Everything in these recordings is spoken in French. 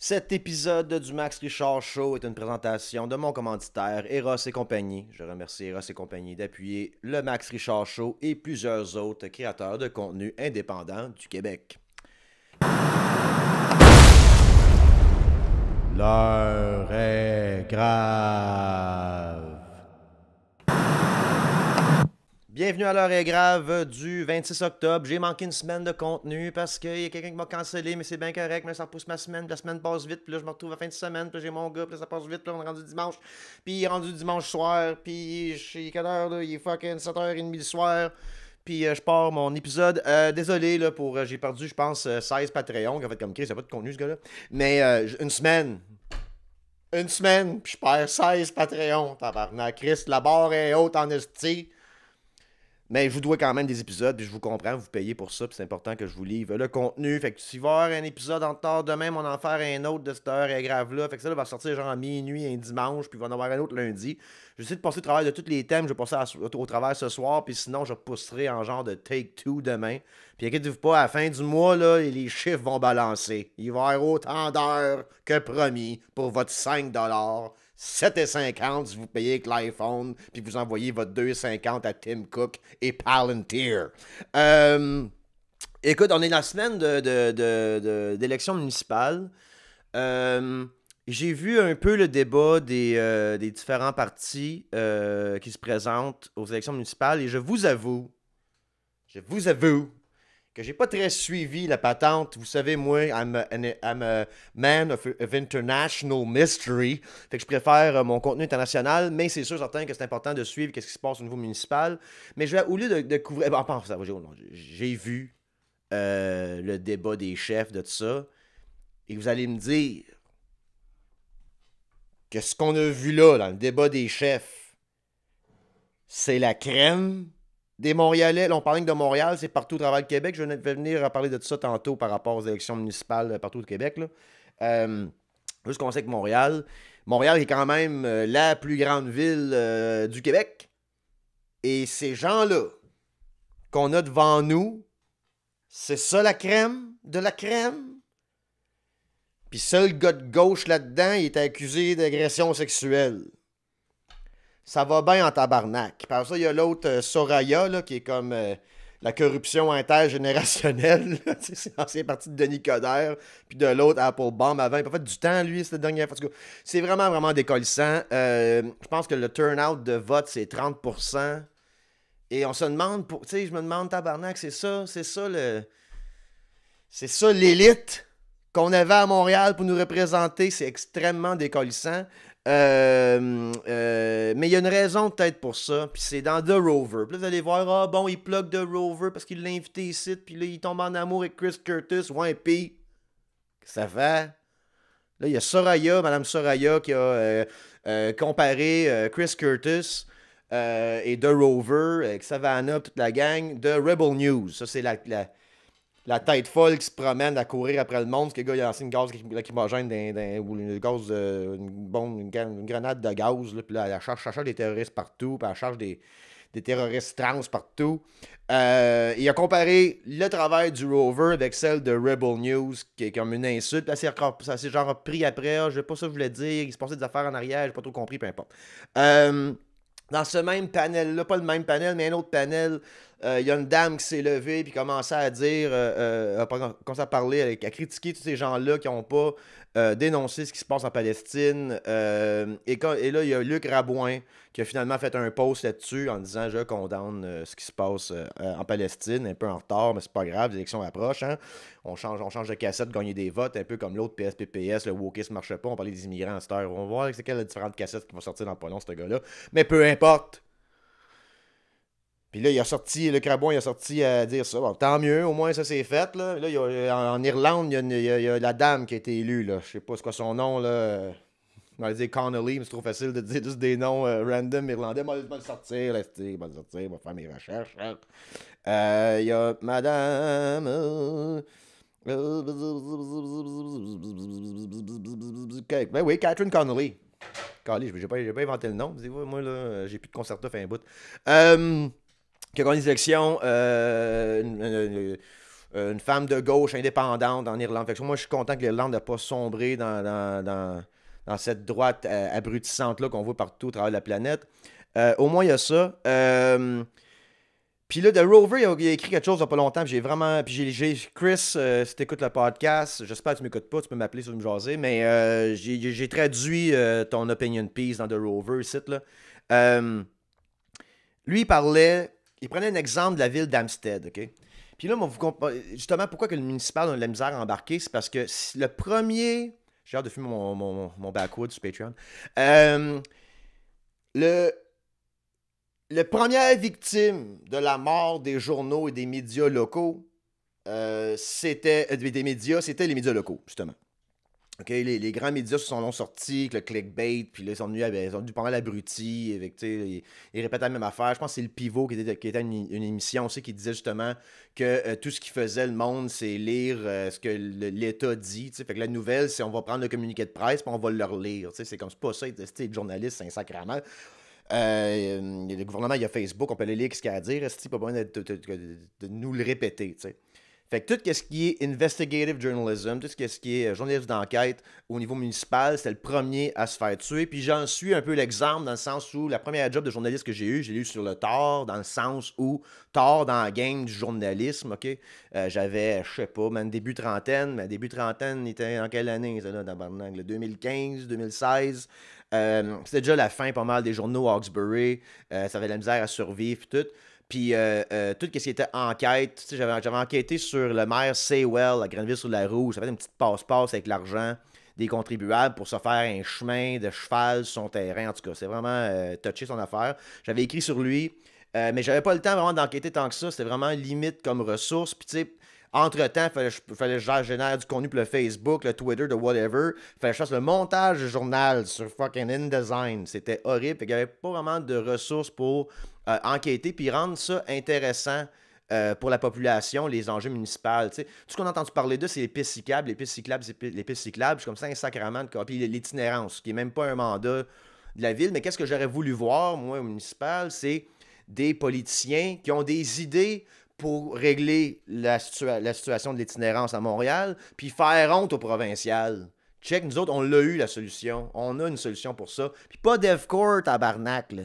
Cet épisode du Max Richard Show est une présentation de mon commanditaire Eros et compagnie. Je remercie Eros et compagnie d'appuyer le Max Richard Show et plusieurs autres créateurs de contenu indépendants du Québec. L'heure est grave. Bienvenue à l'heure est grave du 26 octobre. J'ai manqué une semaine de contenu parce qu'il y a quelqu'un qui m'a cancellé, mais c'est bien correct, mais ça repousse ma semaine, puis la semaine passe vite, puis là je me retrouve à la fin de semaine, puis là, j'ai mon gars, puis là, ça passe vite, puis là on est rendu dimanche, puis il est rendu dimanche soir, puis chez quelle heure là, il est fucking 7h30 le soir, puis je pars mon épisode. Désolé là pour, j'ai perdu je pense 16 Patreons, qui ont fait comme Chris, il n'y a pas de contenu ce gars-là, mais une semaine, puis je perds 16 Patreons, tabarnak, Chris, la barre est haute en esti. Mais je vous dois quand même des épisodes, puis je vous comprends, vous payez pour ça, puis c'est important que je vous livre le contenu. Fait que s'il va y avoir un épisode en retard demain, on va en faire un autre de cette heure est grave là. Fait que ça là, va sortir genre à minuit, un dimanche, puis il va en avoir un autre lundi. Je vais essayer de passer au travail de tous les thèmes, je vais passer au travail ce soir, puis sinon je repousserai en genre de take two demain. Puis inquiétez-vous pas, à la fin du mois, là, les chiffres vont balancer. Il va y avoir autant d'heures que promis pour votre 5$. 7,50$ si vous payez avec l'iPhone, puis vous envoyez votre 2,50$ à Tim Cook et Palantir. Écoute, on est dans la semaine d'élections municipales. J'ai vu un peu le débat des différents partis qui se présentent aux élections municipales et je vous avoue que j'ai pas très suivi la patente. Vous savez, moi, I'm a man of international mystery. Fait que je préfère mon contenu international, mais c'est sûr certain que c'est important de suivre qu'est-ce qui se passe au niveau municipal. Mais je vais, au lieu de couvrir... j'ai vu le débat des chefs de tout ça, et vous allez me dire que ce qu'on a vu là, dans le débat des chefs, c'est la crème des Montréalais. Là, on parlait que de Montréal, c'est partout au travers le Québec. Je vais venir parler de tout ça tantôt par rapport aux élections municipales partout au Québec. Là. Juste qu'on sait que Montréal est quand même la plus grande ville du Québec. Et ces gens-là qu'on a devant nous, c'est ça la crème de la crème. Puis seul gars de gauche là-dedans, il est accusé d'agression sexuelle. Ça va bien en tabarnak. Par ça, il y a l'autre Soraya, là, qui est comme la corruption intergénérationnelle. C'est l'ancien parti de Denis Coderre, puis de l'autre Applebaum avant. Il n'a pas fait du temps, lui, cette dernière fois. C'est vraiment, vraiment décollissant. Je pense que le turnout de vote, c'est 30%. Et on se demande, tu sais, je me demande, tabarnak, c'est ça l'élite qu'on avait à Montréal pour nous représenter. C'est extrêmement décollissant. Mais il y a une raison peut-être pour ça, puis c'est dans The Rover. Puis là, vous allez voir, ah bon, il plug The Rover parce qu'il l'a invité ici, puis là, il tombe en amour avec Chris Curtis. Ouais, puis, qu'est-ce que ça fait? Là, il y a Soraya, Madame Soraya, qui a comparé Chris Curtis et The Rover, avec Savannah, toute la gang, de Rebel News. Ça, c'est la tête folle qui se promène à courir après le monde, parce que le gars il a lancé une gaz lacrymogène ou une une grenade de gaz, là, puis là, elle charge des terroristes partout, puis elle charge des terroristes trans partout. Il a comparé le travail du Rover avec celle de Rebel News, qui est comme une insulte. Là, ça s'est genre pris après, je sais pas ça que je voulais dire, il se passait des affaires en arrière, j'ai pas trop compris, peu importe. Dans ce même panel-là, pas le même panel, mais un autre panel, il y a une dame qui s'est levée puis commençait à dire, commencé à parler, à critiquer tous ces gens-là qui n'ont pas dénoncé ce qui se passe en Palestine. Et là, il y a Luc Rabouin qui a finalement fait un post là-dessus en disant je condamne ce qui se passe en Palestine, un peu en retard, mais c'est pas grave, les élections approchent. Hein? On change de cassette, gagner des votes, un peu comme l'autre PSPPS, le wokisme marche pas, on parlait des immigrants à cette heure. On va voir c'est quelles les différentes cassettes qui vont sortir dans le pas long, ce gars-là. Mais peu importe. Puis là, le Crabon, il a sorti à dire ça. Bon, tant mieux, au moins ça c'est fait. Là, en Irlande, il y a la dame qui a été élue. Là. Je sais pas c'est quoi son nom. Là. On va dire Connolly, mais c'est trop facile de dire juste des noms random irlandais. Moi, je vais le sortir, je vais faire mes recherches. Il y a Madame. Ben oui, Catherine Connolly. Calé, j'ai pas inventé le nom. Moi, là, j'ai plus de concerto fait un bout. Qui a gagné les élections, une femme de gauche indépendante en Irlande. Fait que moi, je suis content que l'Irlande n'a pas sombré dans cette droite abrutissante-là qu'on voit partout au travers de la planète. Au moins, il y a ça. Puis là, The Rover, il a écrit quelque chose il n'y a pas longtemps. Puis j'ai vraiment. Puis Chris, si tu écoutes le podcast, j'espère que tu m'écoutes pas, tu peux m'appeler sur me jaser. Mais j'ai traduit ton opinion piece dans The Rover, ici, là. Lui, il prenait un exemple de la ville d'Amstead, OK? Puis là, justement, pourquoi que le municipal a de la misère à embarquer, c'est parce que le premier. J'ai hâte de fumer mon backwood sur Patreon. La première victime de la mort des journaux et des médias locaux, c'était les médias locaux, justement. OK, les grands médias se sont sortis avec le clickbait, puis là, ils sont venus pas mal abrutis, avec, ils répétaient la même affaire. Je pense que c'est le Pivot qui était une émission aussi qui disait justement que tout ce qui faisait le monde, c'est lire ce que l'État dit. Fait que la nouvelle, c'est on va prendre le communiqué de presse, puis on va le relire. C'est comme c'est pas ça, les journalistes, c'est un sacrament. Le gouvernement, il y a Facebook, on peut aller lire ce qu'il y a à dire, c'est pas besoin de nous le répéter, t'sais. Fait que tout ce qui est investigative journalism, tout ce qui est journalisme d'enquête au niveau municipal, c'était le premier à se faire tuer. Puis j'en suis un peu l'exemple dans le sens où la première job de journaliste que j'ai eu sur le tard, dans le sens où tard dans la game du journalisme, OK? J'avais, je sais pas, début trentaine, mais début trentaine était en quelle année, ça, là, le 2015, 2016. C'était déjà la fin pas mal des journaux Hawkesbury. Ça avait de la misère à survivre et tout. Puis tout ce qui était enquête, j'avais enquêté sur le maire Saywell à Grenville-sur-la-Rouge. J'avais une petite passe-passe avec l'argent des contribuables pour se faire un chemin de cheval sur son terrain. En tout cas, c'est vraiment touché son affaire. J'avais écrit sur lui, mais j'avais pas le temps vraiment d'enquêter tant que ça. C'était vraiment limite comme ressource. Puis tu sais, entre-temps, il fallait que je génère du contenu pour le Facebook, le Twitter, de whatever. Il fallait que je fasse le montage du journal sur fucking InDesign. C'était horrible. Il n'y avait pas vraiment de ressources pour enquêter puis rendre ça intéressant pour la population, les enjeux municipaux. Tout ce qu'on a entendu parler d'eux, c'est les pistes cyclables. Les pistes cyclables, c'est comme ça un sacrement. Puis l'itinérance, qui n'est même pas un mandat de la ville. Mais qu'est-ce que j'aurais voulu voir, moi, au municipal, c'est des politiciens qui ont des idées pour régler la situation de l'itinérance à Montréal, puis faire honte aux provinciales. Check, nous autres, on l'a eu, la solution. On a une solution pour ça. Puis pas DevCourt, tabarnak, là.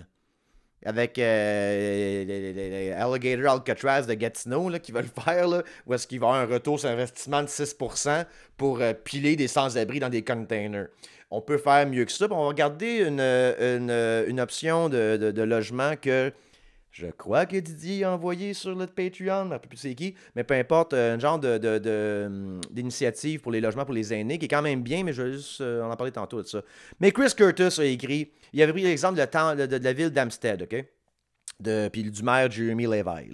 Avec Alligator Alcatraz de Gatineau, là, qui veulent le faire, là, où est-ce qu'il va y avoir un retour sur investissement de 6% pour piler des sans-abri dans des containers. On peut faire mieux que ça. On va regarder une option de logement que je crois que Didier a envoyé sur le Patreon, je ne sais plus c'est qui, mais peu importe, un genre d'initiative pour les logements pour les aînés, qui est quand même bien, mais je vais juste en parler tantôt de ça. Mais Chris Curtis a écrit, il avait pris l'exemple de la ville d'Amstead, OK? Puis du maire Jeremy Levi.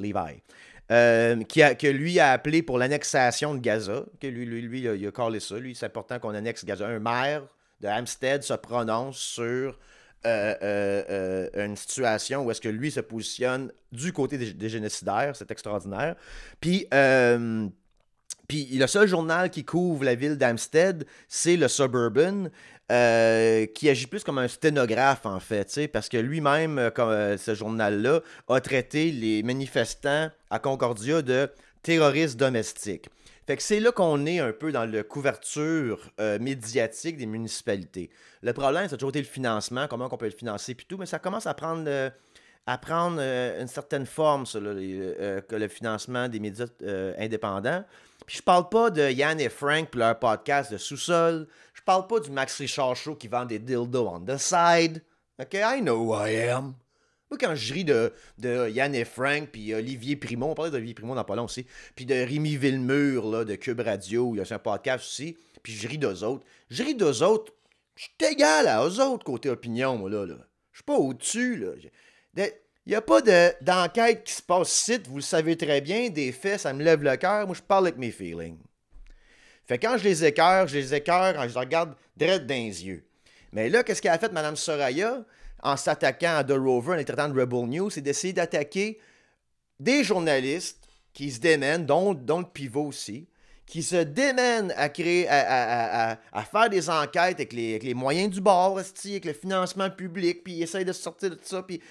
Que lui a appelé pour l'annexation de Gaza. Que lui il a callé ça. Lui, c'est important qu'on annexe Gaza. Un maire de Amstead se prononce sur une situation où est-ce que lui se positionne du côté des génocidaires. C'est extraordinaire. Puis le seul journal qui couvre la ville d'Amstead, c'est le Suburban, qui agit plus comme un sténographe, en fait, parce que lui-même, ce journal-là, a traité les manifestants à Concordia de terroristes domestiques. Fait que c'est là qu'on est un peu dans la couverture médiatique des municipalités. Le problème, c'est toujours été le financement, comment on peut le financer, puis tout, mais ça commence à prendre une certaine forme, ça, là, que le financement des médias indépendants. Puis je parle pas de Yann et Frank pour leur podcast de sous-sol. Je parle pas du Max Richard Show qui vend des dildos on the side. OK, I know who I am. Moi, quand je ris de Yann et Frank, puis Olivier Primo, on parlait d'Olivier Primo dans pas long aussi, puis de Rémi Villemur, là, de Cube Radio, il y a un podcast aussi, puis je ris d'eux autres. Je ris d'eux autres, je suis égal à eux autres côté opinion, moi, là. Je suis pas au-dessus, là. Il n'y a pas d'enquête qui se passe ici, vous le savez très bien, des faits, ça me lève le cœur, moi je parle avec mes feelings. Fait que quand je les écœure, quand je les regarde direct dans les yeux. Mais là, qu'est-ce qu'a fait Mme Soraya en s'attaquant à The Rover, en les traitant de Rebel News, c'est d'essayer d'attaquer des journalistes qui se démènent, dont le Pivot aussi, qui se démènent à créer, à faire des enquêtes avec les moyens du bord, avec le financement public, puis ils essayent de se sortir de ça, puis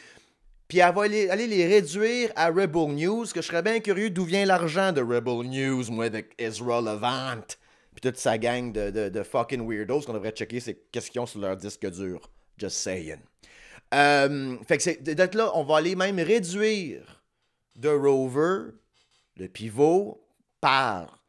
Puis elle va aller les réduire à Rebel News, que je serais bien curieux d'où vient l'argent de Rebel News, moi, avec Ezra Levant, puis toute sa gang de fucking weirdos qu'on devrait checker c'est qu'est-ce qu'ils ont sur leur disque dur. Just saying. Fait que d'être là, on va aller même réduire de Rover, le pivot, par...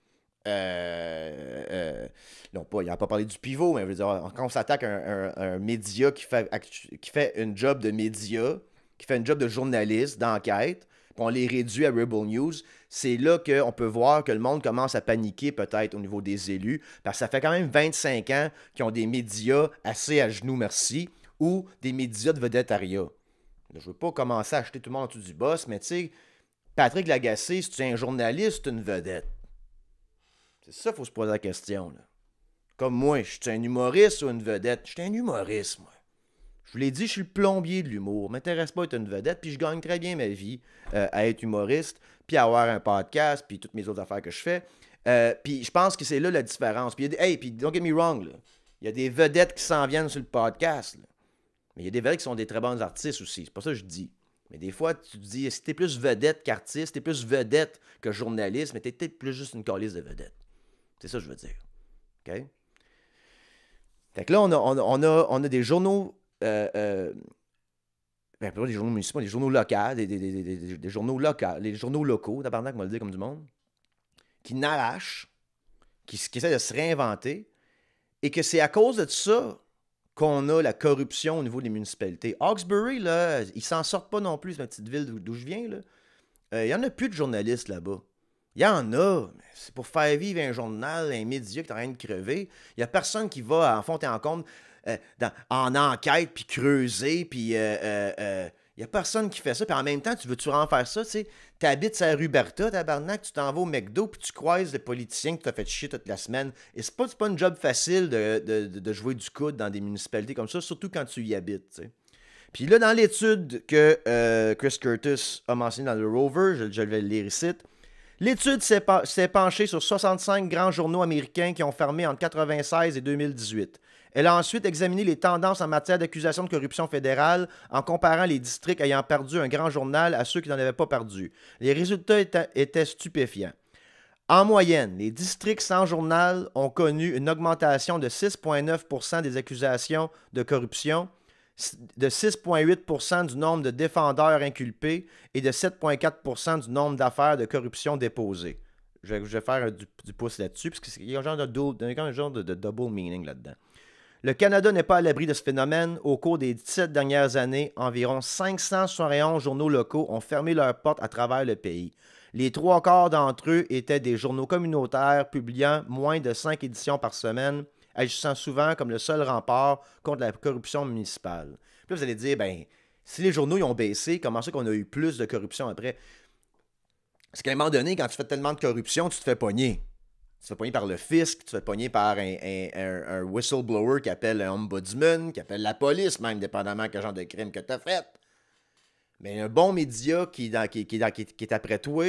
non, pas, il n'a pas parlé du pivot, mais je veux dire, quand on s'attaque à un média qui fait une job de média, qui fait une job de journaliste, d'enquête, puis on les réduit à Rebel News, c'est là qu'on peut voir que le monde commence à paniquer peut-être au niveau des élus, parce que ça fait quand même 25 ans qu'ils ont des médias assez à genoux, merci, ou des médias de vedettariat. Je veux pas commencer à acheter tout le monde en dessous du boss, mais tu sais, Patrick Lagacé, si tu es un journaliste, une vedette. C'est ça qu'il faut se poser la question, là. Comme moi, je suis un humoriste ou une vedette? Je suis un humoriste, moi. Je vous l'ai dit, je suis le plombier de l'humour. M'intéresse pas à être une vedette, puis je gagne très bien ma vie à être humoriste, puis à avoir un podcast, puis toutes mes autres affaires que je fais. Puis je pense que c'est là la différence. Puis, puis don't get me wrong, là. Il y a des vedettes qui s'en viennent sur le podcast, là. Mais il y a des vedettes qui sont des très bons artistes aussi. C'est pas ça que je dis. Mais des fois, tu te dis, si t'es plus vedette qu'artiste, t'es plus vedette que journaliste, mais t'es peut-être plus juste une calice de vedette. C'est ça que je veux dire. OK? Fait que là, on a des journaux... ben, pas des journaux municipaux, des journaux locaux, des journaux locaux, les journaux locaux, tabarnak, on va le dire comme du monde, qui n'arrachent, qui essaient de se réinventer, et que c'est à cause de ça qu'on a la corruption au niveau des municipalités. Hawkesbury, là, ils s'en sortent pas non plus, c'est ma petite ville d'où je viens, là. Il y en a plus de journalistes là-bas. Il y en a, mais c'est pour faire vivre un journal, un média qui est en train de crever. Il n'y a personne qui va en fond et en comble en enquête, puis creuser, puis il n'y a personne qui fait ça. Puis en même temps, tu veux-tu en faire ça, tu sais? Tu habites à rue Bertha, tabarnak, tu t'en vas au McDo, puis tu croises le politicien que tu as fait chier toute la semaine. Et c'est pas une job facile de jouer du coude dans des municipalités comme ça, surtout quand tu y habites, tu sais. Puis là, dans l'étude que Chris Curtis a mentionnée dans le Rover, je vais le lire ici, l'étude s'est penchée sur 65 grands journaux américains qui ont fermé entre 1996 et 2018. Elle a ensuite examiné les tendances en matière d'accusation de corruption fédérale en comparant les districts ayant perdu un grand journal à ceux qui n'en avaient pas perdu. Les résultats étaient stupéfiants. En moyenne, les districts sans journal ont connu une augmentation de 6,9% des accusations de corruption, de 6,8% du nombre de défendeurs inculpés et de 7,4% du nombre d'affaires de corruption déposées. Je vais faire du pouce là-dessus, parce qu'il y a un genre de double meaning là-dedans. Le Canada n'est pas à l'abri de ce phénomène. Au cours des 17 dernières années, environ 571 journaux locaux ont fermé leurs portes à travers le pays. Les trois quarts d'entre eux étaient des journaux communautaires publiant moins de 5 éditions par semaine, agissant souvent comme le seul rempart contre la corruption municipale. Puis là, vous allez dire, ben, si les journaux ils ont baissé, comment ça qu'on a eu plus de corruption après? Parce qu'à un moment donné, quand tu fais tellement de corruption, tu te fais pogner. Tu te fais pogner par le fisc, tu te fais pogner par un whistleblower qui appelle un ombudsman, qui appelle la police même, dépendamment de quel genre de crime que tu as fait. Mais un bon média qui est après toi,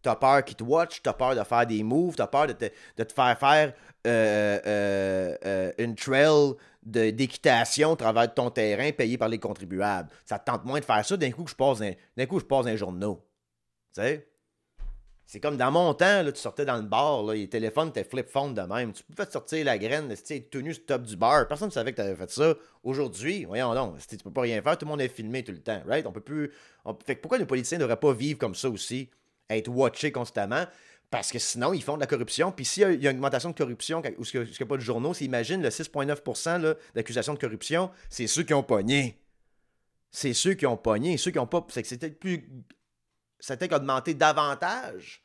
t'as peur qu'il te watch, t'as peur de faire des moves, t'as peur de te faire une trail d'équitation au travers de ton terrain payé par les contribuables. Ça te tente moins de faire ça d'un coup que je passe un journaux. Tu sais? C'est comme dans mon temps, là, tu sortais dans le bar, là, les téléphones étaient flip-phone de même. Tu pouvais te sortir la graine, tu es tenu sur le top du bar. Personne ne savait que tu avais fait ça. Aujourd'hui, voyons donc, tu peux pas rien faire, tout le monde est filmé tout le temps, right? On peut plus. Fait que pourquoi les politiciens ne devraient pas vivre comme ça aussi, être watchés constamment? Parce que sinon, ils font de la corruption. Puis s'il y a une augmentation de corruption, ou ce qu'il n'y a pas de journaux, imagine le 6,9% d'accusation de corruption, c'est ceux qui ont pogné. C'est ceux qui ont pogné. Ceux qui n'ont pas. C'est que c'était plus. Ça a peut-être augmenté davantage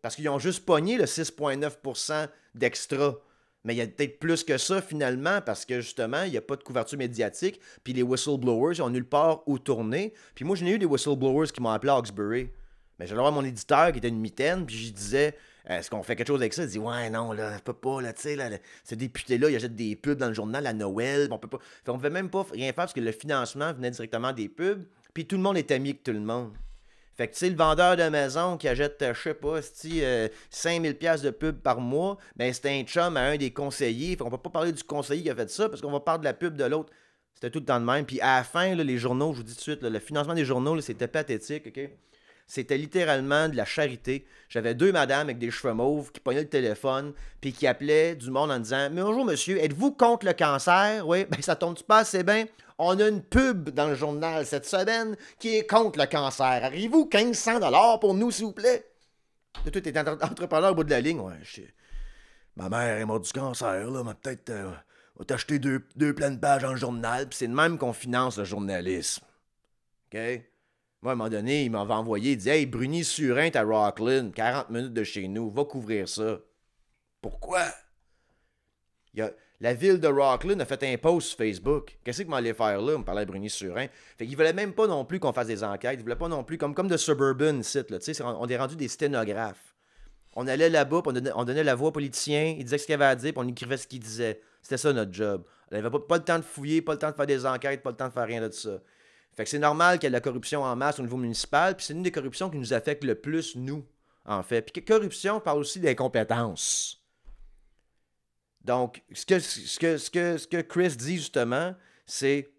parce qu'ils ont juste pogné le 6,9% d'extra. Mais il y a peut-être plus que ça finalement parce que justement, il n'y a pas de couverture médiatique. Puis les whistleblowers, ils ont nulle part où tourner. Puis moi, j'en ai eu des whistleblowers qui m'ont appelé à Hawkesbury. Mais j'allais voir mon éditeur qui était une mitaine, puis je disais, est-ce qu'on fait quelque chose avec ça? Il dit, ouais, non, là, on peut pas, là, tu sais, là, ce député-là, il achète des pubs dans le journal à Noël, on peut pas. Fait, on ne pouvait même pas rien faire parce que le financement venait directement des pubs, puis tout le monde était ami avec tout le monde. Fait que, tu sais, le vendeur de maison qui achète, je sais pas, 5000$ de pub par mois, ben c'est un chum à un des conseillers. Fait qu'on peut pas parler du conseiller qui a fait ça parce qu'on va parler de la pub de l'autre. C'était tout le temps de même. Puis à la fin, là, les journaux, je vous dis tout de suite, là, le financement des journaux, là, c'était pathétique, OK? C'était littéralement de la charité. J'avais 2 madames avec des cheveux mauves qui pognaient le téléphone puis qui appelaient du monde en disant « Mais bonjour monsieur, êtes-vous contre le cancer? » Oui, ben ça tombe pas assez bien. On a une pub dans le journal cette semaine qui est contre le cancer. Arrivez-vous 1500$ pour nous, s'il vous plaît? De tout est entrepreneur au bout de la ligne. Ouais, ma mère est morte du cancer, là, mais peut-être va t'acheter deux pleines pages dans le journal, puis c'est de même qu'on finance le journalisme. OK? Moi, à un moment donné, il m'avait envoyé, il dit « Hey, Bruni-Surin, à Rockland, 40 minutes de chez nous, va couvrir ça. » Pourquoi? La ville de Rockland a fait un post sur Facebook. Qu'est-ce qu'il m'allait faire là? On me parlait de Bruni-Surin. Fait qu'il voulait même pas non plus qu'on fasse des enquêtes. Il voulait pas non plus, comme de Suburban site, là, tu sais, on est rendu des sténographes. On allait là-bas, puis on donnait la voix aux politiciens, ils disaient ce qu'il avait à dire, puis on écrivait ce qu'il disait. C'était ça notre job. On n'avait pas le temps de fouiller, pas le temps de faire des enquêtes, pas le temps de faire rien de ça. Fait que c'est normal qu'il y ait de la corruption en masse au niveau municipal, puis c'est une des corruptions qui nous affecte le plus, nous, en fait. Puis corruption parle aussi d'incompétence. Donc, ce que Chris dit justement, c'est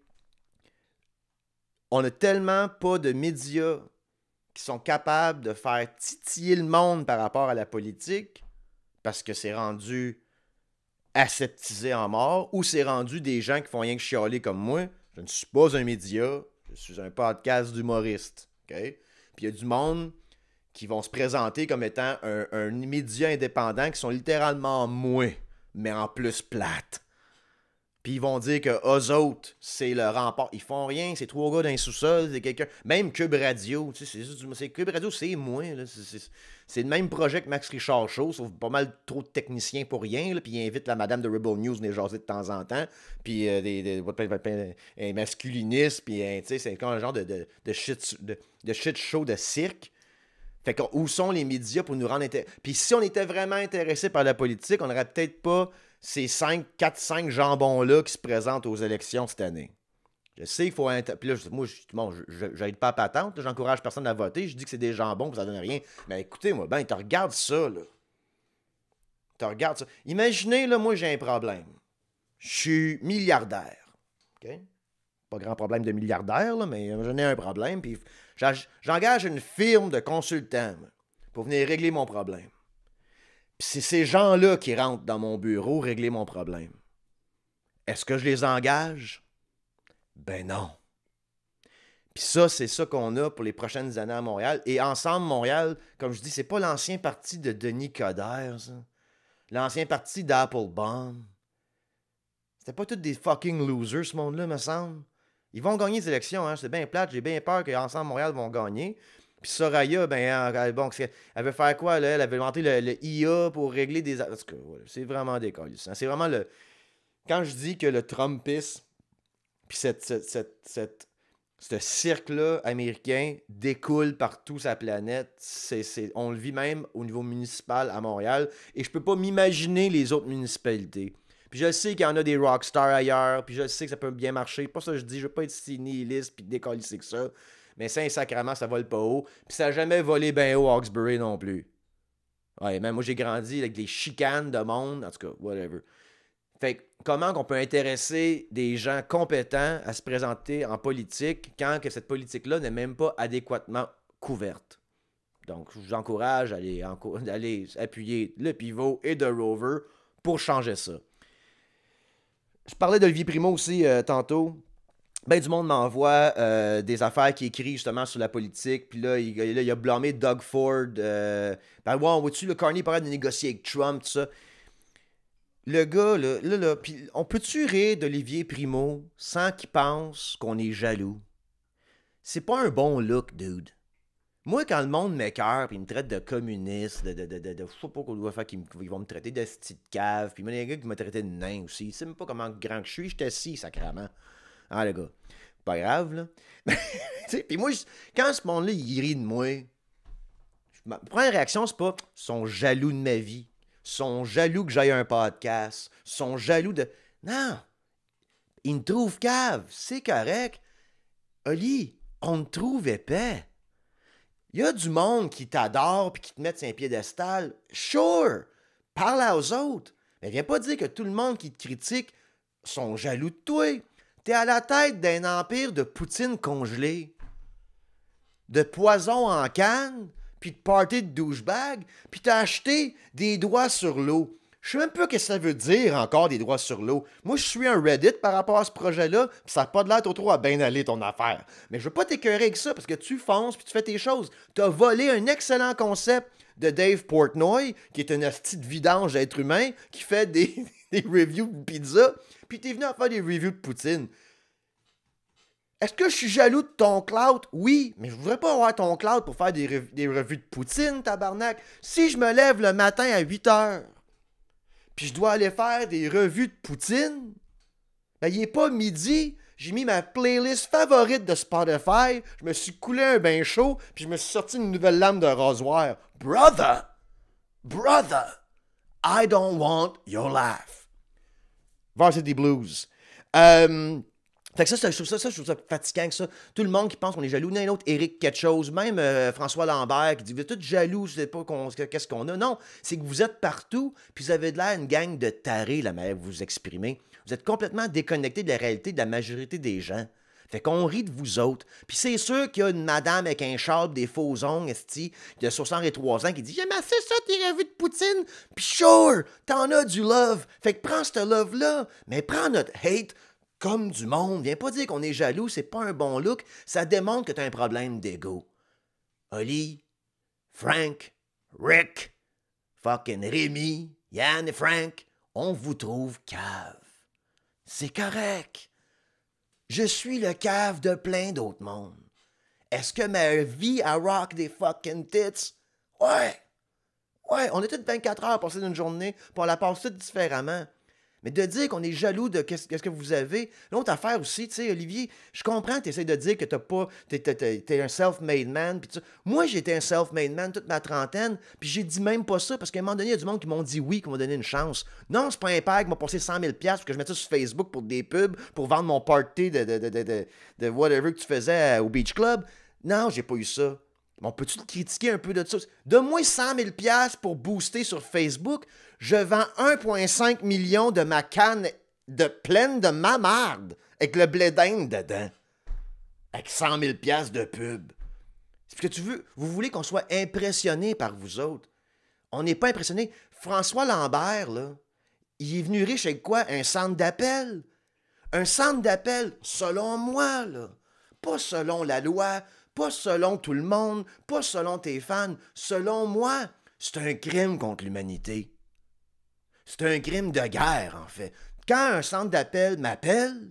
on n'a tellement pas de médias qui sont capables de faire titiller le monde par rapport à la politique, parce que c'est rendu aseptisé en mort, ou c'est rendu des gens qui font rien que chialer comme moi. Je ne suis pas un média, je suis un podcast d'humoriste. Okay? Puis il y a du monde qui vont se présenter comme étant un média indépendant qui sont littéralement moi, mais en plus plate. Puis ils vont dire que eux autres, c'est le rempart. Ils font rien, c'est 3 gars dans un sous-sol, c'est quelqu'un. Même Cube Radio, tu sais, c'est Cube Radio, c'est moi. Là. C'est le même projet que Max Richard Show, sauf pas mal trop de techniciens pour rien. Là, puis ils invitent la madame de Rebel News venir jaser de temps en temps. Puis un masculiniste, puis tu sais, c'est comme un genre de shit show de cirque. Fait que où sont les médias pour nous rendre intéressés? Puis si on était vraiment intéressé par la politique, on n'aurait peut-être pas ces 4-5 jambons-là qui se présentent aux élections cette année. Je sais qu'il faut... Puis là, moi, je n'aide pas à patente, j'encourage personne à voter, je dis que c'est des jambons, que ça donne rien. Mais écoutez, moi, tu regardes ça, là. Tu regardes ça. Imaginez, là, moi, j'ai un problème. Je suis milliardaire. OK? Pas grand problème de milliardaire, là, mais j'en ai un problème, puis j'engage une firme de consultants pour venir régler mon problème. Puis c'est ces gens-là qui rentrent dans mon bureau régler mon problème. Est-ce que je les engage? Ben non. Puis ça, c'est ça qu'on a pour les prochaines années à Montréal. Et Ensemble Montréal, comme je dis, c'est pas l'ancien parti de Denis Coderre, ça. L'ancien parti d'Applebaum. C'était pas tous des fucking losers, ce monde-là, me semble. Ils vont gagner les élections, hein. C'est bien plate. J'ai bien peur qu'Ensemble Montréal vont gagner. Puis Soraya, bon, elle veut faire quoi, là? Elle avait inventé le IA pour régler des... En tout cas, ouais, c'est vraiment décollissant. C'est vraiment le... Quand je dis que le Trumpisme, puis ce cirque-là américain découle partout sa planète, on le vit même au niveau municipal à Montréal, et je peux pas m'imaginer les autres municipalités. Puis je sais qu'il y en a des rockstars ailleurs, puis je sais que ça peut bien marcher. Pas ça que je dis, je veux pas être si nihiliste puis décollisser que ça. Mais Saint-Sacrement, ça vole pas haut. Puis ça n'a jamais volé bien haut à Hawkesbury non plus. Ouais, même moi, j'ai grandi avec des chicanes de monde. En tout cas, whatever. Fait que comment qu'on peut intéresser des gens compétents à se présenter en politique quand que cette politique-là n'est même pas adéquatement couverte? Donc, je vous encourage à aller appuyer le pivot et de Rover pour changer ça. Je parlais d'Olivier Primo aussi tantôt. Ben, du monde m'envoie des affaires qu'il écrit justement sur la politique. Puis là, il a blâmé Doug Ford. Ben, ouais, vois-tu, le Carney parlait de négocier avec Trump, tout ça. Le gars, là, puis on peut-tu rire d'Olivier Primo sans qu'il pense qu'on est jaloux? C'est pas un bon look, dude. Moi, quand le monde m'écoeure, puis il me traite de communiste, je sais pas qu'on doit faire qu'ils vont me traiter de petite cave, puis il y a un gars qui m'a traité de nain aussi. Il sait même pas comment grand que je suis, j'étais assis, sacrément. Ah, le gars. Pas grave, là. Puis moi, quand ce monde-là, il rit de moi, ma première réaction, c'est pas « sont jaloux de ma vie ». Sont jaloux que j'aille un podcast. Sont jaloux de... Non! Ils me trouvent cave. C'est correct. Oli, on te trouve épais. Il y a du monde qui t'adore puis qui te met sur un piédestal. Sure! Parle aux autres. Mais viens pas dire que tout le monde qui te critique sont jaloux de toi. T'es à la tête d'un empire de poutine congelée, de poison en canne, puis de party de douchebag, puis t'as acheté des droits sur l'eau. Je sais même pas ce que ça veut dire encore des droits sur l'eau. Moi, je suis un Reddit par rapport à ce projet-là, puis ça n'a pas de l'air trop à bien aller ton affaire. Mais je veux pas t'écœurer avec ça parce que tu fonces puis tu fais tes choses. T'as volé un excellent concept de Dave Portnoy, qui est un hostie de vidange d'être humain, qui fait des reviews de pizza, puis t'es venu à faire des reviews de poutine. Est-ce que je suis jaloux de ton clout? Oui, mais je voudrais pas avoir ton clout pour faire des revues de poutine, tabarnak. Si je me lève le matin à 8 heures, puis je dois aller faire des revues de poutine, ben il est pas midi, j'ai mis ma playlist favorite de Spotify, je me suis coulé un bain chaud, puis je me suis sorti une nouvelle lame de rasoir. Brother, I don't want your laugh. Varsity Blues. Fait que ça, je trouve ça fatigant que ça. Tout le monde qui pense qu'on est jaloux, n'un autre Éric quelque chose, même François Lambert qui dit vous êtes tous jaloux, je sais pas qu'est-ce qu'on a. Non, c'est que vous êtes partout, puis vous avez de l'air une gang de tarés, la manière que vous vous exprimez. Vous êtes complètement déconnectés de la réalité de la majorité des gens. Fait qu'on rit de vous autres. Puis c'est sûr qu'il y a une madame avec un châle, des faux ongles, esti, de 63 ans qui dit j'aime assez ça, tes revues de Poutine. Puis sure, t'en as du love. Fait que prends ce love-là, mais prends notre hate comme du monde. Viens pas dire qu'on est jaloux, c'est pas un bon look. Ça démontre que t'as un problème d'ego. Oli, Frank, Rick, fucking Rémi, Yann et Frank, on vous trouve cave. C'est correct. Je suis le cave de plein d'autres mondes. Est-ce que ma vie a rock des fucking tits? Ouais. Ouais, on est tous 24 heures à passer d'une journée, puis on la passe toutes différemment. Mais de dire qu'on est jaloux de qu'est-ce que vous avez. L'autre affaire aussi, tu sais, Olivier, je comprends que tu essaies de dire que t'es un self-made man. Pis moi, j'étais un self-made man toute ma trentaine, puis j'ai dit même pas ça, parce qu'à un moment donné, il y a du monde qui m'ont dit oui, qui m'ont donné une chance. Non, c'est pas un père qui m'a passé 100 000 pour que je mette ça sur Facebook pour des pubs, pour vendre mon party de whatever que tu faisais au Beach Club. Non, j'ai pas eu ça. On peut-tu te critiquer un peu de ça? Donne-moi 100 000 pour booster sur Facebook. Je vends 1,5 million de ma canne pleine de ma marde avec le blé d'Inde dedans. Avec 100 000 de pub. C'est parce que vous voulez qu'on soit impressionné par vous autres. On n'est pas impressionné. François Lambert, là, il est venu riche avec quoi? Un centre d'appel. Un centre d'appel, selon moi, là. Pas selon la loi, pas selon tout le monde, pas selon tes fans. Selon moi, c'est un crime contre l'humanité. C'est un crime de guerre, en fait. Quand un centre d'appel m'appelle,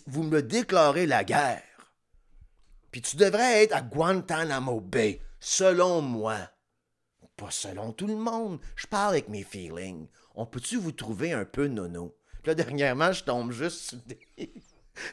vous me déclarez la guerre. Puis tu devrais être à Guantanamo Bay, selon moi. Pas selon tout le monde. Je parle avec mes feelings. On peut-tu vous trouver un peu nono? Puis là, dernièrement, je tombe juste sur des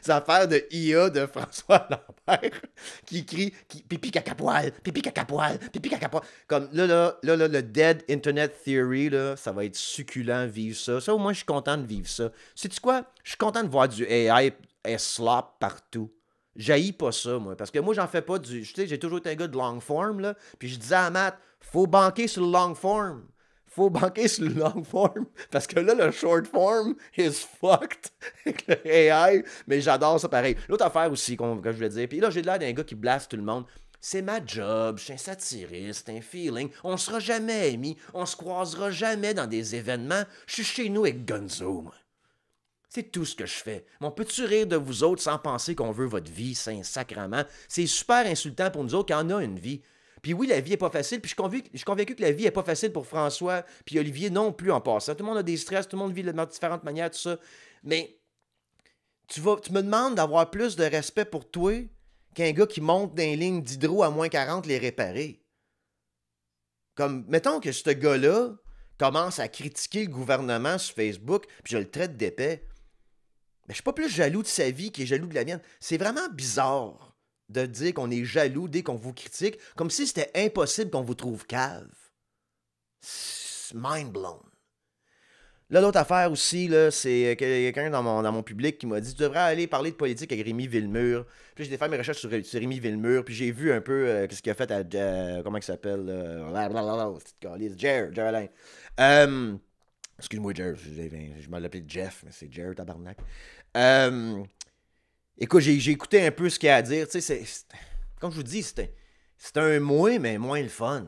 affaires de IA de François Lambert qui crie pipi caca poil, pipi caca poil, pipi caca poil. Comme là, le Dead Internet Theory, là, ça va être succulent vivre ça. Ça, au moins, je suis content de vivre ça. Sais-tu quoi? Je suis content de voir du AI slop partout. J'haïs pas ça, moi. Parce que moi, j'en fais pas du. Tu sais, j'ai toujours été un gars de long form, là. Puis je disais à Matt, faut banquer sur le long form. Faut banquer sur le long form. Parce que là, le short form is fucked avec le AI. Mais j'adore ça pareil. L'autre affaire aussi, que je voulais dire. Puis là, j'ai l'air d'un gars qui blaste tout le monde. C'est ma job, je suis un satiriste, un feeling. On sera jamais amis. On se croisera jamais dans des événements. Je suis chez nous avec Gonzo, moi. C'est tout ce que je fais. Mais on peut-tu rire de vous autres sans penser qu'on veut votre vie, Saint-Sacrement? C'est super insultant pour nous autres qui en a une vie. Puis oui, la vie est pas facile, puis je suis convaincu que la vie est pas facile pour François, puis Olivier non plus en passant. Tout le monde a des stress, tout le monde vit de différentes manières, tout ça. Mais tu me demandes d'avoir plus de respect pour toi qu'un gars qui monte dans les lignes d'hydro à moins 40 les réparer. Comme, mettons que ce gars-là commence à critiquer le gouvernement sur Facebook, puis je le traite d'épais. Mais je suis pas plus jaloux de sa vie qu'il est jaloux de la mienne. C'est vraiment bizarre de dire qu'on est jaloux dès qu'on vous critique, comme si c'était impossible qu'on vous trouve cave. C'est mind blown. Là, l'autre affaire aussi, là, c'est quelqu'un dans mon public qui m'a dit « Tu devrais aller parler de politique avec Rémi Villemur. » Puis j'ai fait mes recherches sur Rémi Villemur, puis j'ai vu un peu ce qu'il a fait à... comment il s'appelle? Jer Alain. Excuse-moi, Jer, je m'en l'appelais Jeff, mais c'est Jer, tabarnak. Écoute, j'ai écouté un peu ce qu'il y a à dire. Tu sais, comme je vous dis, c'est un mouet, mais moins le fun.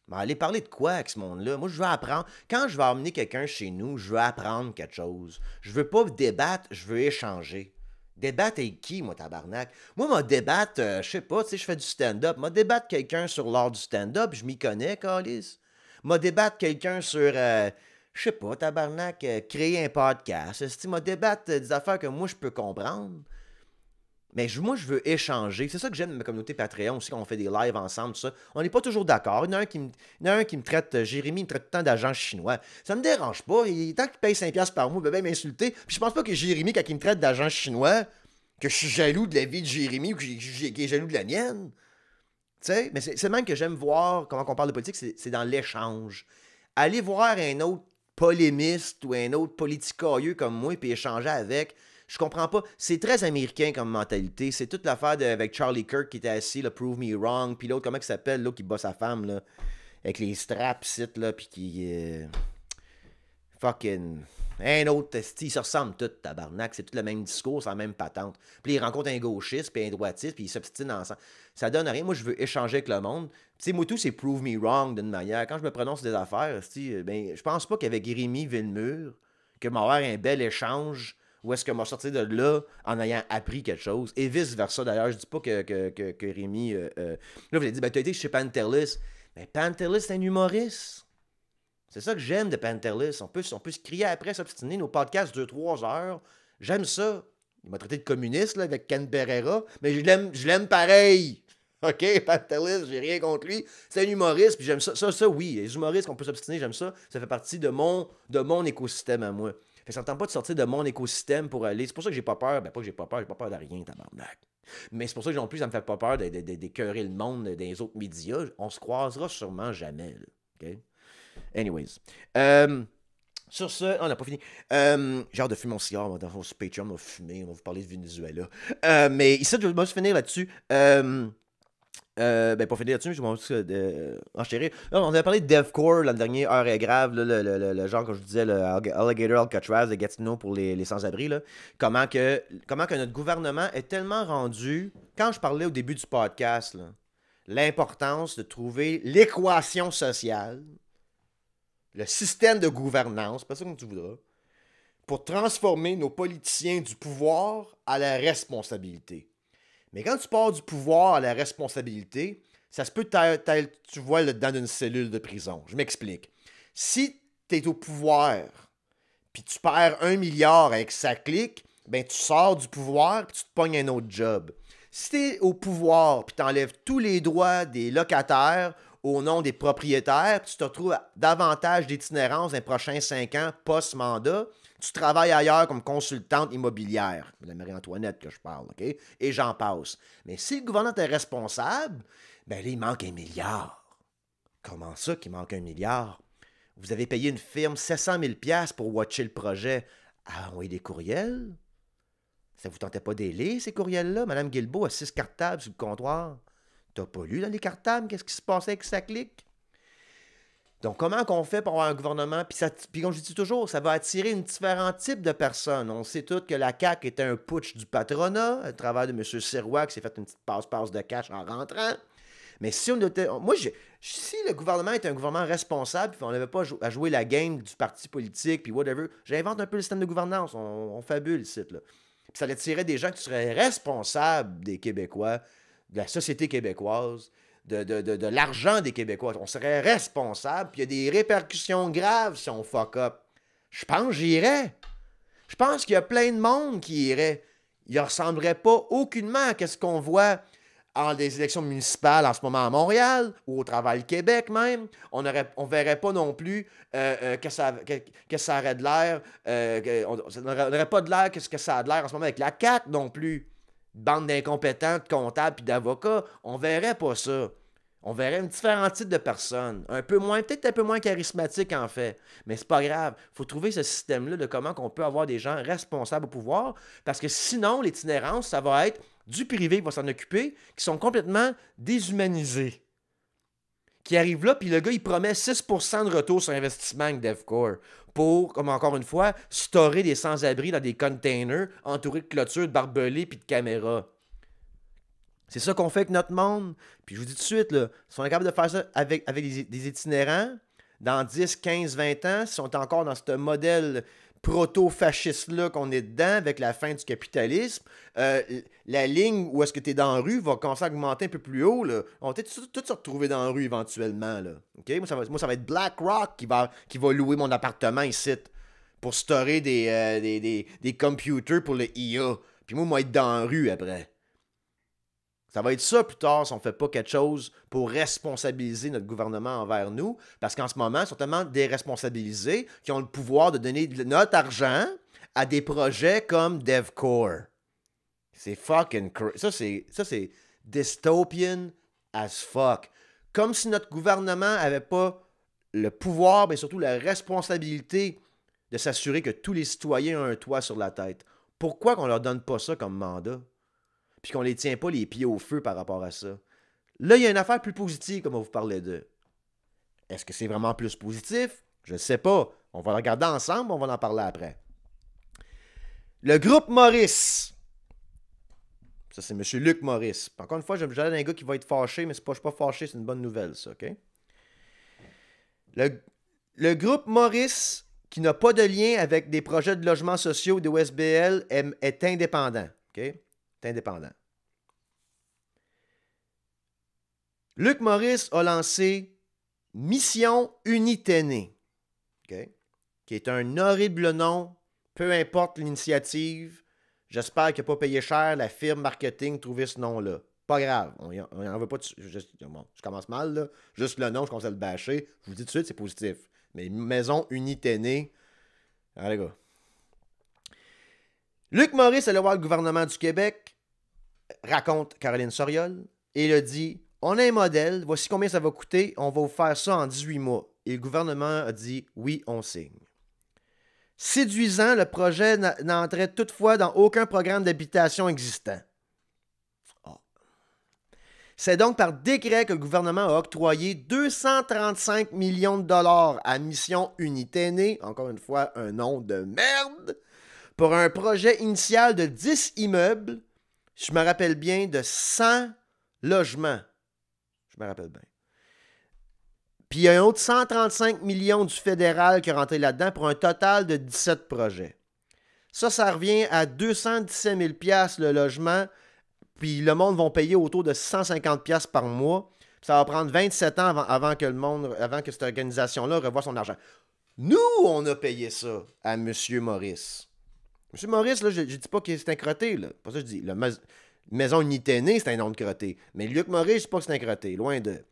Mais aller parler de quoi avec ce monde-là? Moi, je veux apprendre. Quand je vais emmener quelqu'un chez nous, je veux apprendre quelque chose. Je veux pas débattre, je veux échanger. Débattre avec qui, moi, tabarnak? Moi, moi, débattre, je sais pas, tu sais, je fais du stand-up. Moi, débattre quelqu'un sur l'art du stand-up, je m'y connais, Calis. Moi, débattre quelqu'un sur, je sais pas, tabarnak, créer un podcast. Moi, débattre des affaires que moi, je peux comprendre. Mais moi, je veux échanger. C'est ça que j'aime de ma communauté Patreon aussi, quand on fait des lives ensemble, tout ça. On n'est pas toujours d'accord. Il y en a un qui me traite, Jérémy, il me traite tout le temps d'agent chinois. Ça me dérange pas. Tant qu'il paye 5$ par mois, il peut bien m'insulter. Puis je pense pas que Jérémy, quand il me traite d'agent chinois, que je suis jaloux de la vie de Jérémy ou qu'il est jaloux de la mienne. Tu sais, mais c'est même que j'aime voir comment on parle de politique, c'est dans l'échange. Aller voir un autre polémiste ou un autre politicailleux comme moi puis échanger avec, je comprends pas. C'est très américain comme mentalité. C'est toute l'affaire avec Charlie Kirk qui était assis, là, Prove Me Wrong, puis l'autre, comment il s'appelle, là, qui bat sa femme, là, avec les straps, là, puis qui... fucking... Un autre, ils se ressemblent tous, tabarnak. C'est tout le même discours, c'est la même patente. Puis ils rencontrent un gauchiste, puis un droitiste, puis ils s'obstinent ensemble. Ça donne rien. Moi, je veux échanger avec le monde. Tu sais, moi, tout, c'est prove me wrong d'une manière. Quand je me prononce des affaires, ben, je pense pas qu'avec Jérémy Villemur, que m'avoir un bel échange, ou est-ce que m'a sorti de là en ayant appris quelque chose. Et vice-versa, d'ailleurs. Je dis pas que Rémi... là, vous avez dit, ben, t'as été chez Pantelis. Mais Pantelis, c'est un humoriste. C'est ça que j'aime de Pantelis. On peut se crier après, s'obstiner. Nos podcasts 2-3 heures. J'aime ça. Il m'a traité de communiste là, avec Ken Pereira, mais je l'aime pareil. OK, Pantelis, j'ai rien contre lui. C'est un humoriste, puis j'aime ça. Ça, oui. Les humoristes qu'on peut s'obstiner, j'aime ça. Ça fait partie de mon écosystème à moi. Fait que ça ne tente pas de sortir de mon écosystème pour aller. C'est pour ça que j'ai pas peur. Ben, pas que j'ai pas peur de rien, tabarnak. Mais c'est pour ça que non plus, ça me fait pas peur d'écœurer le monde des autres médias. On se croisera sûrement jamais. Là. OK? Anyways. Sur ce, on n'a pas fini. J'ai hâte de fumer mon cigare. Dans mon Patreon, on va fumer. On va vous parler de Venezuela. Mais ici, je vais se finir là-dessus. Ben, pour finir là-dessus, je vais enchérir. On avait parlé de Devcore l'an dernier, Heure est grave, là, le genre, comme je disais, le Alligator Alcatraz de Gatineau pour les sans-abri. Comment que notre gouvernement est tellement rendu, quand je parlais au début du podcast, l'importance de trouver l'équation sociale, le système de gouvernance, pas ça comme tu voudras, pour transformer nos politiciens du pouvoir à la responsabilité. Mais quand tu pars du pouvoir à la responsabilité, ça se peut que tu vois le dedans d'une cellule de prison. Je m'explique. Si tu es au pouvoir, puis tu perds 1 milliard avec sa clique, ben tu sors du pouvoir puis tu te pognes un autre job. Si tu es au pouvoir puis tu enlèves tous les droits des locataires au nom des propriétaires, puis tu te retrouves davantage d'itinérance dans les prochains 5 ans post-mandat, tu travailles ailleurs comme consultante immobilière. C'est la Marie-Antoinette que je parle, OK? Et j'en passe. Mais si le gouvernement est responsable, ben là, il manque 1 milliard. Comment ça qu'il manque 1 milliard? Vous avez payé une firme 700 000 $ pour watcher le projet. Ah, envoyer des courriels? Ça vous tentait pas d'aider, ces courriels-là? Mme Guilbeault a 6 cartables sur le comptoir. T'as pas lu dans les cartables qu'est-ce qui se passait avec sa clique? Donc, comment qu'on fait pour avoir un gouvernement? Puis comme je dis toujours, ça va attirer un différent type de personnes. On sait tous que la CAQ était un putsch du patronat, à travers de M. Sirois qui s'est fait une petite passe-passe de cash en rentrant. Mais si on était... si le gouvernement était un gouvernement responsable, puis on n'avait pas à jouer la game du parti politique, puis whatever, j'invente un peu le système de gouvernance. On fabule ici, là. Puis ça attirerait des gens qui seraient responsables des Québécois, de la société québécoise, de l'argent des Québécois. On serait responsable, puis il y a des répercussions graves si on fuck up. Je pense que j'irais. Je pense qu'il y a plein de monde qui irait. Il ne ressemblerait pas aucunement à ce qu'on voit en des élections municipales en ce moment à Montréal, ou au Travail Québec même. On ne verrait pas non plus que ça aurait de l'air, on n'aurait pas de l'air que ça a de l'air en ce moment avec la CAQ non plus. Bande d'incompétents, de comptables puis d'avocats, on verrait pas ça. On verrait un différent type de personnes. Peut-être un peu moins charismatique en fait. Mais c'est pas grave. Il faut trouver ce système-là de comment on peut avoir des gens responsables au pouvoir. Parce que sinon, l'itinérance, ça va être du privé qui va s'en occuper, qui sont complètement déshumanisés. qui arrive là, puis le gars, il promet 6% de retour sur investissement avec DevCore pour, comme encore une fois, storer des sans-abri dans des containers entourés de clôtures, de barbelés puis de caméras. C'est ça qu'on fait avec notre monde. Puis je vous dis tout de suite, là, si on est capable de faire ça avec des itinérants, dans 10, 15, 20 ans, si on est encore dans ce modèle proto-fasciste-là qu'on est dedans avec la fin du capitalisme, la ligne où est-ce que tu es dans la rue va commencer à augmenter un peu plus haut. Là. On va peut-être tous se retrouver dans la rue éventuellement. Là. Okay? Moi, ça va être BlackRock qui va louer mon appartement ici pour storer des computers pour le IA. Puis moi, être dans la rue après. Ça va être ça plus tard si on ne fait pas quelque chose pour responsabiliser notre gouvernement envers nous. Parce qu'en ce moment, ils sont tellement déresponsabilisés qu'ils ont le pouvoir de donner notre argent à des projets comme DevCore. C'est fucking crazy. Ça, c'est dystopian as fuck. Comme si notre gouvernement n'avait pas le pouvoir, mais surtout la responsabilité de s'assurer que tous les citoyens ont un toit sur la tête. Pourquoi qu'on leur donne pas ça comme mandat? Puis qu'on les tient pas les pieds au feu par rapport à ça. Là, il y a une affaire plus positive, comme on vous parlait de. Est-ce que c'est vraiment plus positif? Je ne sais pas. On va le regarder ensemble, on va en parler après. Le groupe Maurice. Ça, c'est M. Luc Maurice. Encore une fois, j'ai l'air d'un gars qui va être fâché, mais je ne suis pas fâché, c'est une bonne nouvelle, ça, OK? Le groupe Maurice, qui n'a pas de lien avec des projets de logements sociaux de OSBL, est indépendant, OK? Indépendant. Luc Maurice a lancé Mission Unité, okay, qui est un horrible nom, peu importe l'initiative. J'espère qu'il n'a pas payé cher la firme marketing trouver ce nom-là. Pas grave, on n'en veut pas. Bon, je commence mal, là. Juste le nom, je commence à le bâcher. Je vous dis tout de suite, c'est positif. Mais Maison Unité. Ah, les gars. Luc Maurice allait voir le gouvernement du Québec, raconte Caroline Soriol, et il a dit « On a un modèle, voici combien ça va coûter, on va vous faire ça en 18 mois. » Et le gouvernement a dit « Oui, on signe. » Séduisant, le projet n'entrait toutefois dans aucun programme d'habitation existant. Oh. C'est donc par décret que le gouvernement a octroyé 235 millions de dollars à Mission Unité, encore une fois un nom de merde, pour un projet initial de 10 immeubles, je me rappelle bien, de 100 logements. Je me rappelle bien. Puis il y a un autre 135 millions du fédéral qui est rentré là-dedans pour un total de 17 projets. Ça revient à 217 000 $ le logement, puis le monde va payer autour de 150 $ par mois. Puis ça va prendre 27 ans avant que cette organisation-là revoie son argent. Nous, on a payé ça à M. Maurice. M. Maurice, là, je ne dis pas que c'est un crotté. Là. Pas ça que je dis. Maison Unité, c'est un nom de crotté. Mais Luc Maurice, je ne dis pas que c'est un crotté. Loin de.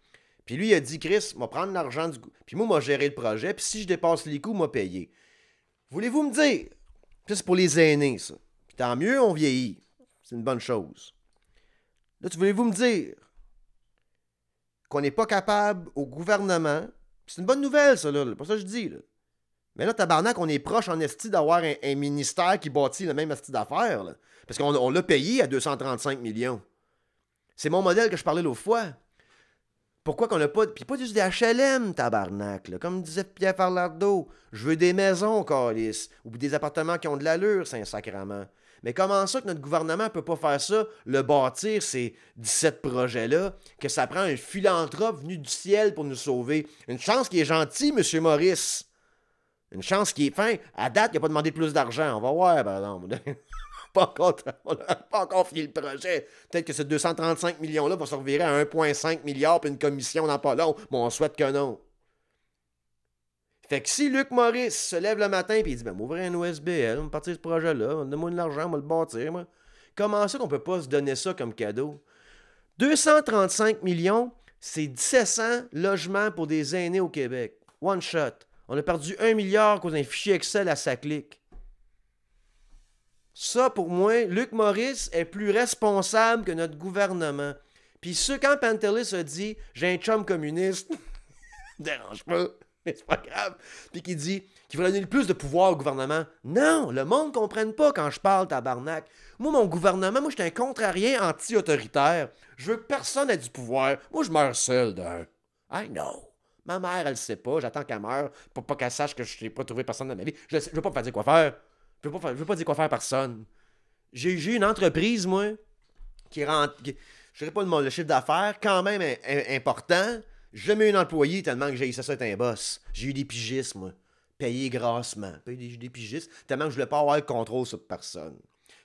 Puis lui, il a dit, Chris, moi prendre l'argent du. Puis moi, m'a géré le projet. Puis si je dépasse les coûts, m'a payé. Voulez-vous me dire? Ça, c'est pour les aînés, ça. Puis tant mieux, on vieillit. C'est une bonne chose. Là, voulez-vous me dire qu'on n'est pas capable au gouvernement. C'est une bonne nouvelle, ça, là. C'est pas ça que je dis, là. Mais là, tabarnak, on est proche en esti d'avoir un ministère qui bâtit le même esti d'affaires. Là. Parce qu'on l'a payé à 235 millions. C'est mon modèle que je parlais l'autre fois. Pourquoi qu'on n'a pas... Puis pas juste des HLM, tabarnak. Là. Comme disait Pierre Falardeau, je veux des maisons, câlisse. Ou des appartements qui ont de l'allure, c'est un sacrement. Mais comment ça que notre gouvernement ne peut pas faire ça, le bâtir, ces 17 projets-là, que ça prend un philanthrope venu du ciel pour nous sauver? Une chance qu'il est gentil, M. Maurice. Une chance qu'il est fin. À date, il n'a pas demandé plus d'argent. On va voir, par exemple. On n'a pas encore fini le projet. Peut-être que ce 235 millions-là va se revirer à 1,5 milliard puis une commission dans pas long. Mais on souhaite que non. Fait que si Luc Maurice se lève le matin et il dit « Ben, m'ouvrir un OSBL, on va partir ce projet-là, donne-moi de l'argent, on va le bâtir, moi. » Comment ça qu'on peut pas se donner ça comme cadeau? 235 millions, c'est 1700 logements pour des aînés au Québec. One shot. On a perdu 1 milliard à cause d'un fichier Excel à sa clique. Ça, pour moi, Luc Maurice est plus responsable que notre gouvernement. Puis quand Pantelis a dit « J'ai un chum communiste », dérange pas, mais c'est pas grave. Puis qu'il dit qu'il va donner le plus de pouvoir au gouvernement. Non, le monde ne comprenne pas quand je parle, tabarnak. Moi, mon gouvernement, moi, je suis un contrarien anti-autoritaire. Je veux que personne ait du pouvoir. Moi, je meurs seul d'un. I know. Ma mère, elle le sait pas. J'attends qu'elle meure pour pas qu'elle sache que je n'ai pas trouvé personne dans ma vie. Je veux pas me faire dire quoi faire. Je veux pas dire quoi faire à personne. J'ai une entreprise, moi, qui rentre. Je dirais pas le chiffre d'affaires, quand même important. J'ai jamais eu un employé tellement que j'ai eu ça être un boss. J'ai eu des pigistes, moi. Payés grassement. Payé des pigistes, tellement que je voulais pas avoir le contrôle sur personne.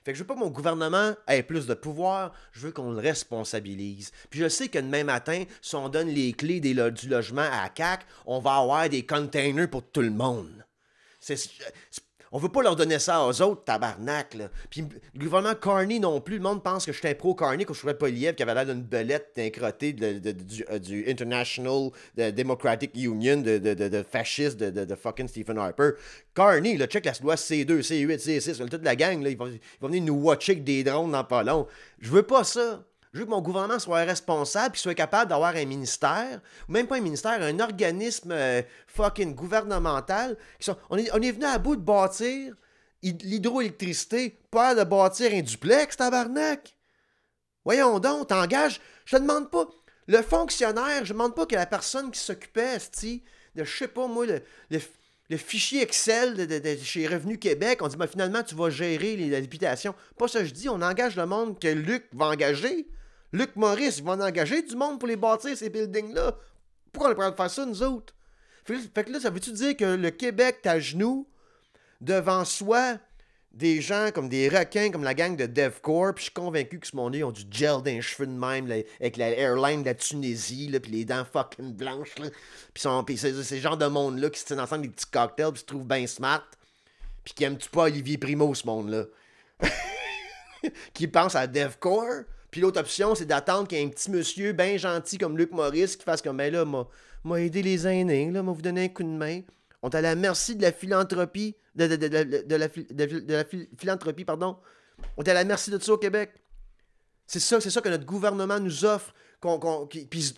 Fait que je veux pas que mon gouvernement ait plus de pouvoir, je veux qu'on le responsabilise. Puis je sais que demain matin, si on donne les clés du logement à la CAQ, on va avoir des containers pour tout le monde. On veut pas leur donner ça aux autres, tabarnak, là. Puis le gouvernement Carney non plus, le monde pense que j'étais un pro-Carney, que je trouvais Poliev qui avait l'air d'une belette d'incroté du International Democratic Union de fascistes de fucking Stephen Harper. Carney, là, check la loi C2, C8, C6, toute la gang, là, ils vont venir nous watcher avec des drones dans pas long. Je veux pas ça. Je veux que mon gouvernement soit responsable, qu'il soit capable d'avoir un ministère, ou même pas un ministère, un organisme fucking gouvernemental. On est venu à bout de bâtir l'hydroélectricité, pas de bâtir un duplex, tabarnak. Voyons donc, t'engages. Je te demande pas. Le fonctionnaire, je demande pas que la personne qui s'occupait, de, je sais pas moi, le fichier Excel chez Revenu Québec, on dit, ben, finalement, tu vas gérer les habitations. Pas ça, je dis, on engage le monde que Luc va engager. Luc Maurice, ils vont engager du monde pour les bâtir, ces buildings-là. Pourquoi on est prêt à faire ça, nous autres? Fait que là, ça veut-tu dire que le Québec est à genoux devant soi des gens comme des requins, comme la gang de DevCorp, puis je suis convaincu que ce monde-là, ils ont du gel dans les cheveux de même, là, avec la airline de la Tunisie, puis les dents fucking blanches, là. Puis c'est ce genre de monde-là qui se tiennent ensemble des petits cocktails, puis se trouvent bien smart, puis qui aiment-tu pas Olivier Primo, ce monde-là? Qui pense à DevCorp. Puis l'autre option, c'est d'attendre qu'il y ait un petit monsieur bien gentil comme Luc Maurice qui fasse comme, ben là, m'a aidé les aînés, là, m'a vous donné un coup de main. On est à la merci de la philanthropie, de la philanthropie, pardon. On est à la merci de ça au Québec. C'est ça que notre gouvernement nous offre. Puis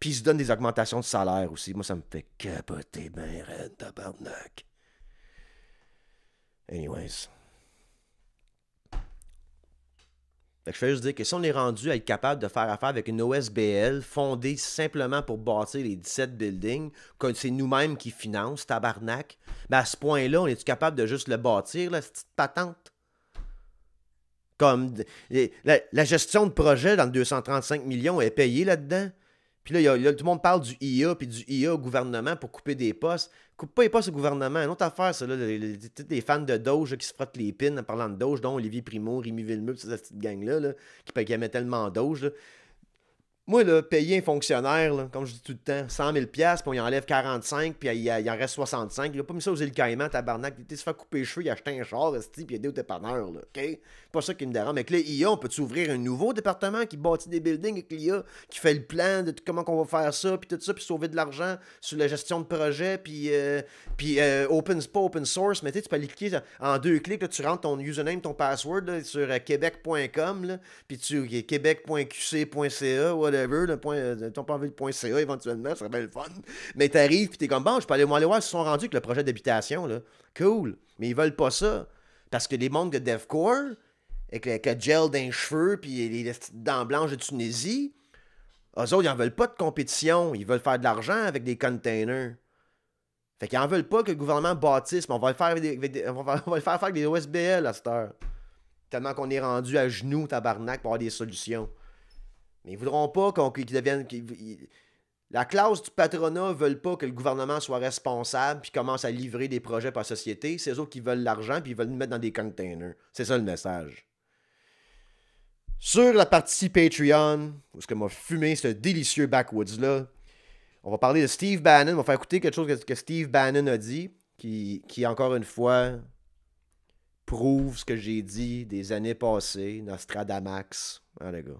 il se donne des augmentations de salaire aussi. Moi, ça me fait capoter ben raide, tabarnak. Anyways. Fait que je fais juste dire que si on est rendu à être capable de faire affaire avec une OSBL fondée simplement pour bâtir les 17 buildings, que c'est nous-mêmes qui financent, tabarnak, ben à ce point-là, on est-tu capable de juste le bâtir, là, cette petite patente? Comme la gestion de projet dans le 235 millions est payée là-dedans. Puis là, tout le monde parle du IA puis du IA au gouvernement pour couper des postes. Coupe pas les postes au gouvernement. Une autre affaire, ça, là, les fans de Doge là, qui se frottent les pins en parlant de Doge, dont Olivier Primo, Rémi Villemeux, cette petite gang-là, là, qui aimaient tellement Doge. Là. Moi, là, payer un fonctionnaire, là, comme je dis tout le temps, 100 000 $, puis on y enlève 45, puis il en reste 65. Il a pas mis ça aux îles Caïmans, tabarnak. Il se fait couper les cheveux, il a acheté un char, puis il a aidé au dépanneur, là, OK? Pas ça qui me dérange. Mais que là, IA, on peut ouvrir un nouveau département qui bâtit des buildings avec l'IA, qui fait le plan de comment on va faire ça, puis tout ça, puis sauver de l'argent sur la gestion de projet, puis open source. Mais tu peux aller cliquer en 2 clics, là, tu rentres ton username, ton password là, sur québec.com, puis tu québec.qc.ca, whatever, ton pas envie de .ca éventuellement, ça serait bien le fun. Mais t'arrives, puis t'es comme, bon, je peux aller voir s'ils sont rendus avec le projet d'habitation, là. Cool. Mais ils veulent pas ça. Parce que les mondes de DevCorp, avec le gel dans les cheveux, puis les dents blanches de Tunisie, eux autres, ils en veulent pas de compétition. Ils veulent faire de l'argent avec des containers. Fait qu'ils en veulent pas que le gouvernement bâtisse, mais on va le faire on va le faire avec des OSBL à cette heure. Tellement qu'on est rendu à genoux, tabarnak, pour avoir des solutions. Mais ils voudront pas qu'ils deviennent... La classe du patronat ne veulent pas que le gouvernement soit responsable puis commence à livrer des projets par société. C'est eux autres qui veulent l'argent puis ils veulent nous mettre dans des containers. C'est ça le message. Sur la partie Patreon, où est-ce que m'a fumé ce délicieux backwoods-là, on va parler de Steve Bannon. On va faire écouter quelque chose que Steve Bannon a dit, qui encore une fois prouve ce que j'ai dit des années passées, Nostradamus. Ah, les gars.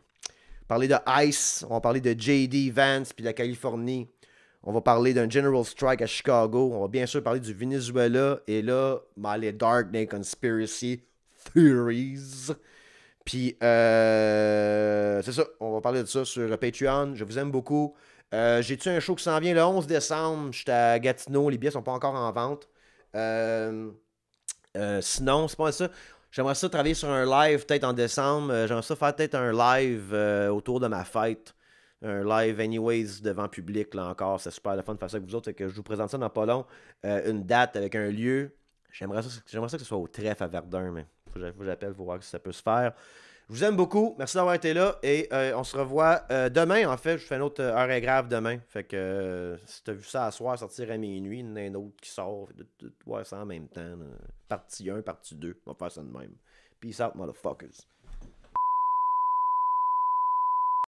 Parler de ICE, on va parler de J.D. Vance puis de la Californie. On va parler d'un General Strike à Chicago. On va bien sûr parler du Venezuela. Et là, les Dark Day Conspiracy Theories. Puis, c'est ça. On va parler de ça sur Patreon. Je vous aime beaucoup. J'ai-tu un show qui s'en vient le 11 décembre? J'étais à Gatineau. Les billets sont pas encore en vente. Sinon, c'est pas ça. J'aimerais ça travailler sur un live peut-être en décembre. J'aimerais ça faire peut-être un live autour de ma fête. un live anyways devant public, là encore. C'est super le fun de faire ça avec vous autres. Fait que je vous présente ça dans pas long. Une date avec un lieu. J'aimerais ça que ce soit au trèfle à Verdun, mais faut que j'appelle pour voir si ça peut se faire. Je vous aime beaucoup. Merci d'avoir été là. Et on se revoit demain, en fait. Je fais une autre heure et grave demain. Fait que si t'as vu ça à soir sortir à minuit, il y en a un autre qui sort. De voir ça en même temps. Là. Partie 1, partie 2. On va faire ça de même. Peace out, motherfuckers.